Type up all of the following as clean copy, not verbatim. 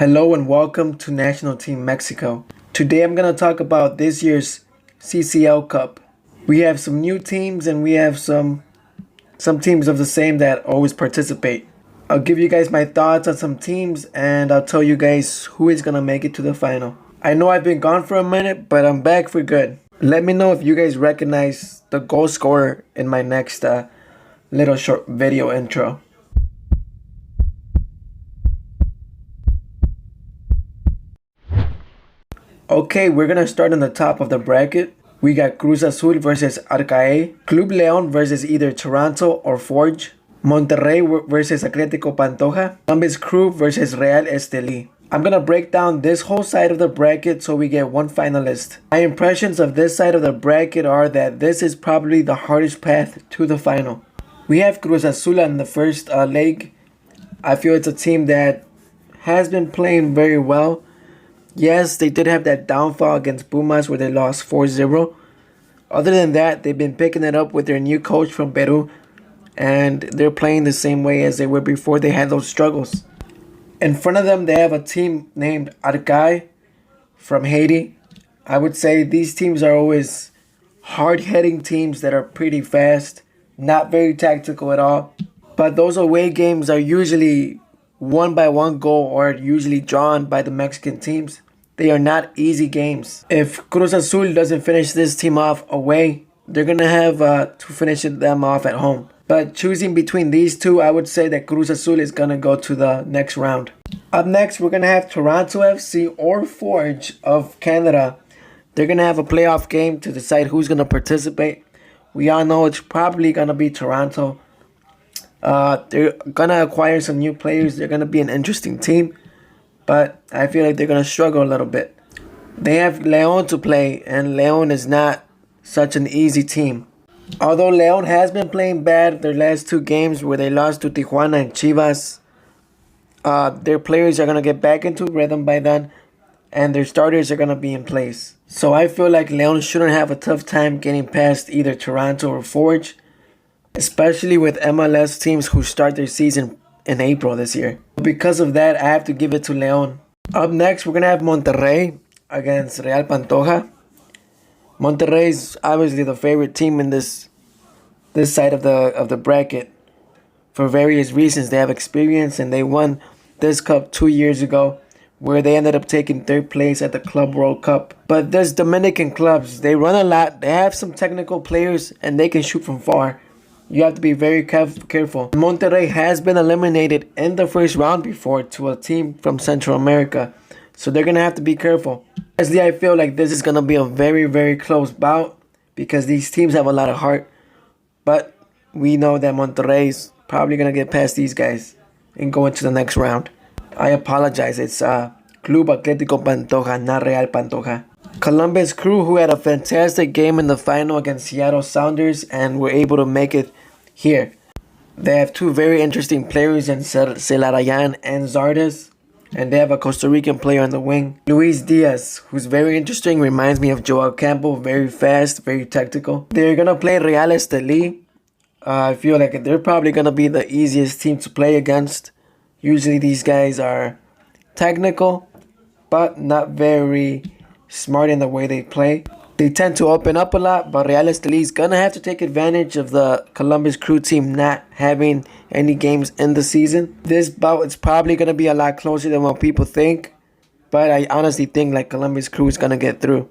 Hello and welcome to National Team Mexico. Today I'm going to talk about this year's CCL Cup. We have some new teams and we have some teams of the same that always participate. I'll give you guys my thoughts on some teams and I'll tell you guys who is going to make it to the final. I know I've been gone for a minute, but I'm back for good. Let me know if you guys recognize the goal scorer in my next little short video intro. Okay, we're gonna start on the top of the bracket. We got Cruz Azul versus Arcae, Club León versus either Toronto or Forge, Monterrey versus Atlético Pantoja, Columbus Crew versus Real Estelí. I'm gonna break down this whole side of the bracket so we get one finalist. My impressions of this side of the bracket are that this is probably the hardest path to the final. We have Cruz Azul in the first leg. I feel it's a team that has been playing very well. Yes, they did have that downfall against Pumas where they lost 4-0. Other than that, they've been picking it up with their new coach from Peru. And they're playing the same way as they were before they had those struggles. In front of them, they have a team named Arcae from Haiti. I would say these teams are always hard-hitting teams that are pretty fast. Not very tactical at all. But those away games are usually won by one goal or usually drawn by the Mexican teams. They are not easy games. If Cruz Azul doesn't finish this team off away, they're going to have to finish them off at home. But choosing between these two, I would say that Cruz Azul is going to go to the next round. Up next, we're going to have Toronto FC or Forge of Canada. They're going to have a playoff game to decide who's going to participate. We all know it's probably going to be Toronto. They're going to acquire some new players. They're going to be an interesting team. But I feel like they're going to struggle a little bit. They have León to play. And León is not such an easy team. Although León has been playing bad their last two games where they lost to Tijuana and Chivas. Their players are going to get back into rhythm by then. And their starters are going to be in place. So I feel like León shouldn't have a tough time getting past either Toronto or Forge. Especially with MLS teams who start their season in April this year. Because of that, I have to give it to León. Up next, we're going to have Monterrey against Real Pantoja. Monterrey is obviously the favorite team in this side of the bracket. For various reasons, they have experience and they won this cup 2 years ago, where they ended up taking third place at the Club World Cup. But there's Dominican clubs. They run a lot. They have some technical players and they can shoot from far. You have to be very careful. Monterrey has been eliminated in the first round before to a team from Central America. So they're going to have to be careful. Honestly, I feel like this is going to be a very, very close bout because these teams have a lot of heart. But we know that Monterrey is probably going to get past these guys and go into the next round. I apologize. It's Club Atlético Pantoja, not Real Pantoja. Columbus Crew, who had a fantastic game in the final against Seattle Sounders and were able to make it here. They have two very interesting players in Celarayan and Zardes. And they have a Costa Rican player on the wing, Luis Diaz, who's very interesting. Reminds me of Joel Campbell. Very fast, very tactical. They're going to play Real Estelí. I feel like they're probably going to be the easiest team to play against. Usually these guys are technical, but not very smart in the way they play. They tend to open up a lot, but Real Estelí is going to have to take advantage of the Columbus Crew team not having any games in the season. This bout is probably going to be a lot closer than what people think, but I honestly think like Columbus Crew is going to get through.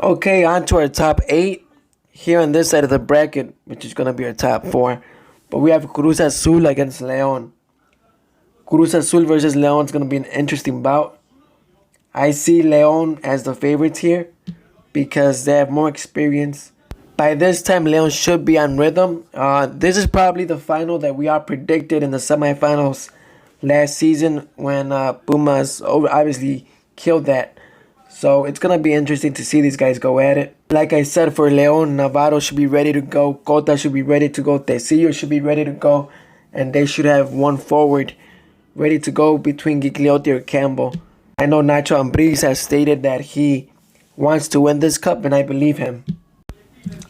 Okay, on to our top 8 here on this side of the bracket, which is going to be our top 4. But we have Cruz Azul against León. Cruz Azul versus León is going to be an interesting bout. I see León as the favorites here because they have more experience. By this time, León should be on rhythm. This is probably the final that we all predicted in the semifinals last season when Pumas obviously killed that. So it's going to be interesting to see these guys go at it. Like I said, for León, Navarro should be ready to go. Cota should be ready to go. Tecillo should be ready to go. And they should have one forward ready to go between Gigliotti or Campbell. I know Nacho Ambriz has stated that he wants to win this cup, and I believe him.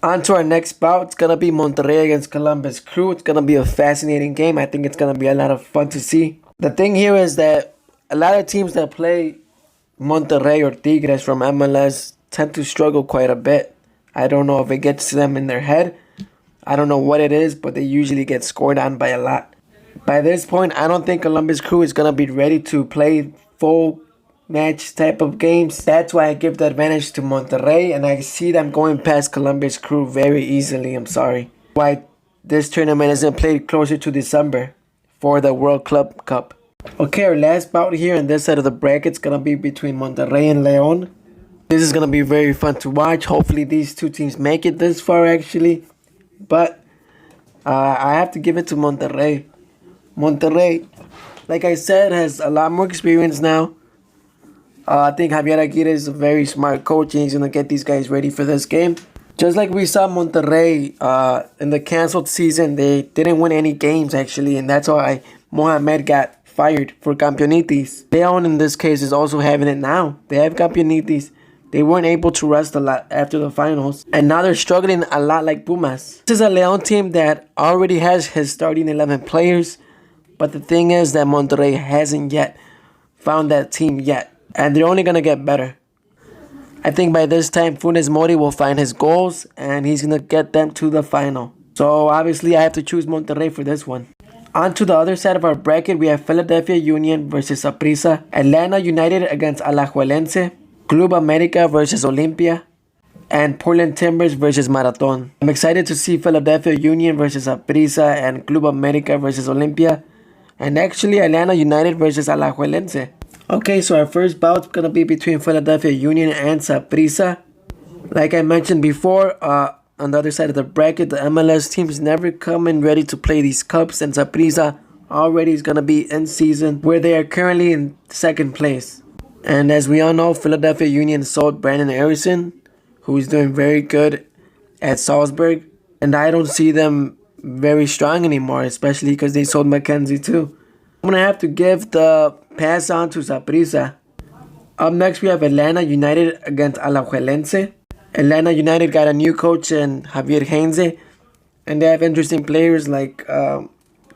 On to our next bout. It's going to be Monterrey against Columbus Crew. It's going to be a fascinating game. I think it's going to be a lot of fun to see. The thing here is that a lot of teams that play Monterrey or Tigres from MLS tend to struggle quite a bit. I don't know if it gets to them in their head. I don't know what it is, but they usually get scored on by a lot. By this point, I don't think Columbus Crew is going to be ready to play full match type of games. That's why I give the advantage to Monterrey, and I see them going past Columbus Crew very easily. I'm sorry. Why this tournament isn't played closer to December for the World Club Cup. Okay, our last bout here on this side of the bracket is going to be between Monterrey and León. This is going to be very fun to watch. Hopefully these two teams make it this far actually. But I have to give it to Monterrey. Monterrey, like I said, has a lot more experience now. I think Javier Aguirre is a very smart coach and he's going to get these guys ready for this game. Just like we saw Monterrey in the canceled season, they didn't win any games actually, and that's why Mohamed got fired for Campeonitis. León in this case is also having it now. They have Campeonitis. They weren't able to rest a lot after the finals, and now they're struggling a lot like Pumas. This is a León team that already has his starting 11 players, but the thing is that Monterrey hasn't yet found that team yet, and they're only going to get better. I think by this time, Funes Mori will find his goals, and he's going to get them to the final. So obviously, I have to choose Monterrey for this one. On to the other side of our bracket, we have Philadelphia Union versus Saprissa, Atlanta United against Alajuelense, Club America versus Olimpia, and Portland Timbers versus Marathon. I'm excited to see Philadelphia Union versus Saprissa and Club America versus Olimpia, and actually Atlanta United versus Alajuelense. Okay, so our first bout is going to be between Philadelphia Union and Saprissa. Like I mentioned before, on the other side of the bracket, the MLS teams never come in ready to play these cups, and Saprissa already is going to be in season where they are currently in second place. And as we all know, Philadelphia Union sold Brandon Harrison, who is doing very good at Salzburg, and I don't see them very strong anymore, especially because they sold Mackenzie too. I'm going to have to give the pass on to Saprissa. Up next, we have Atlanta United against Alajuelense. Atlanta United got a new coach in Javier Heinze, and they have interesting players like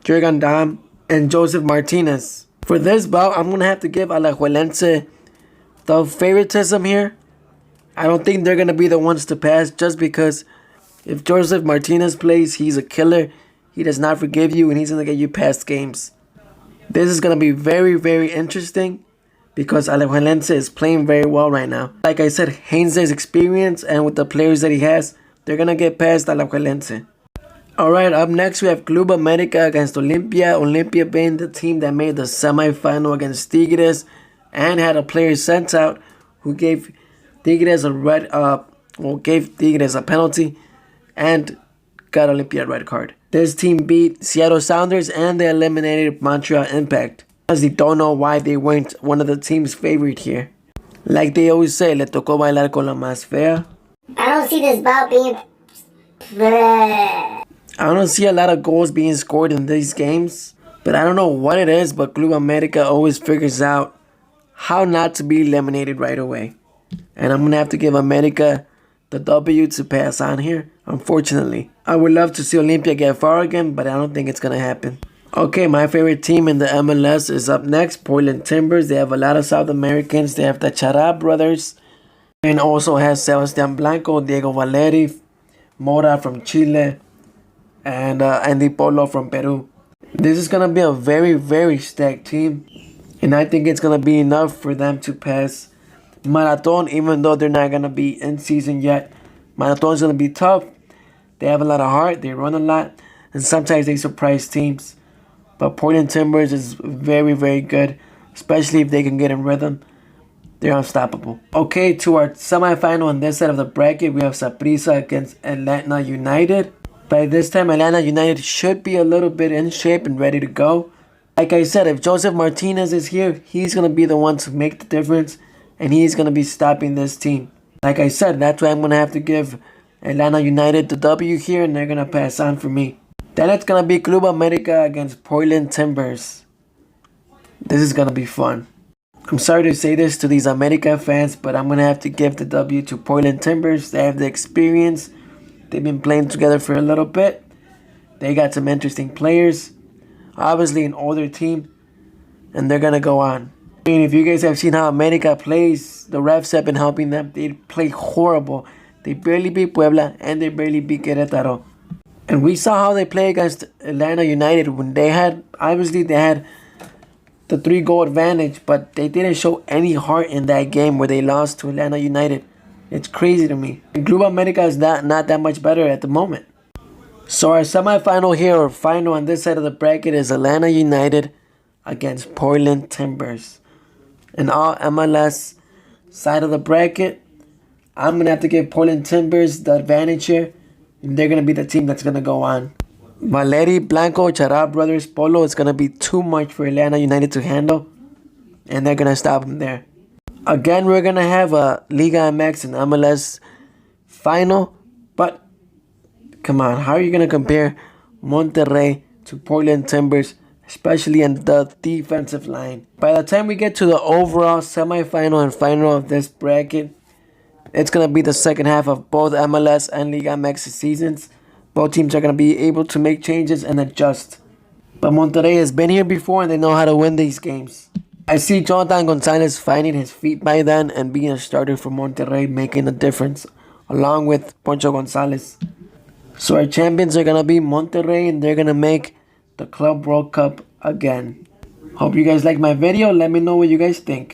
Jurgen Damm and Joseph Martinez. For this bout, I'm going to have to give Alajuelense the favoritism here. I don't think they're going to be the ones to pass just because if Joseph Martinez plays, he's a killer. He does not forgive you, and he's going to get you past games. This is going to be very, very interesting because Alajuelense is playing very well right now. Like I said, Heinze's experience and with the players that he has, they're going to get past Alajuelense. Alright, up next we have Club America against Olimpia. Olimpia being the team that made the semifinal against Tigres and had a player sent out who gave Tigres gave Tigres a penalty and got Olimpia a red card. This team beat Seattle Sounders and they eliminated Montreal Impact. Honestly, don't know why they weren't one of the team's favorite here. Like they always say, le tocó bailar con la más fea. I don't see this bout being... I don't see a lot of goals being scored in these games. But I don't know what it is, but Club America always figures out how not to be eliminated right away. And I'm going to have to give America the W to pass on here, unfortunately. I would love to see Olimpia get far again, but I don't think it's going to happen. Okay, my favorite team in the MLS is up next, Portland Timbers. They have a lot of South Americans. They have the Chara brothers. And also has Sebastian Blanco, Diego Valeri, Mora from Chile, and Andy Polo from Peru. This is going to be a very, very stacked team. And I think it's going to be enough for them to pass Marathon, even though they're not going to be in season yet. Marathon is going to be tough. They have a lot of heart. They run a lot. And sometimes they surprise teams. But Portland Timbers is very, very good. Especially if they can get in rhythm. They're unstoppable. Okay, to our semifinal on this side of the bracket, we have Saprissa against Atlanta United. By this time, Atlanta United should be a little bit in shape and ready to go. Like I said, if Joseph Martinez is here, he's going to be the one to make the difference. And he's going to be stopping this team. Like I said, that's why I'm going to have to give Atlanta United the W here. And they're going to pass on for me. Then it's going to be Club America against Portland Timbers. This is going to be fun. I'm sorry to say this to these America fans, but I'm going to have to give the W to Portland Timbers. They have the experience. They've been playing together for a little bit. They got some interesting players. Obviously an older team. And they're going to go on. I mean, if you guys have seen how America plays, the refs have been helping them. They play horrible. They barely beat Puebla and they barely beat Querétaro. And we saw how they play against Atlanta United when they had, obviously they had the 3-goal advantage, but they didn't show any heart in that game where they lost to Atlanta United. It's crazy to me. And Club America is not that much better at the moment. So our semifinal here, or final on this side of the bracket, is Atlanta United against Portland Timbers. And all MLS side of the bracket, I'm going to have to give Portland Timbers the advantage here. And they're going to be the team that's going to go on. Valeri, Blanco, Chara Brothers, Polo is going to be too much for Atlanta United to handle. And they're going to stop them there. Again, we're going to have a Liga MX and MLS final. But, come on, how are you going to compare Monterrey to Portland Timbers, especially in the defensive line? By the time we get to the overall semifinal and final of this bracket, it's going to be the second half of both MLS and Liga MX seasons. Both teams are going to be able to make changes and adjust. But Monterrey has been here before and they know how to win these games. I see Jonathan Gonzalez finding his feet by then and being a starter for Monterrey, making a difference, along with Poncho Gonzalez. So our champions are going to be Monterrey and they're going to make the Club World Cup again. Hope you guys like my video. Let me know what you guys think.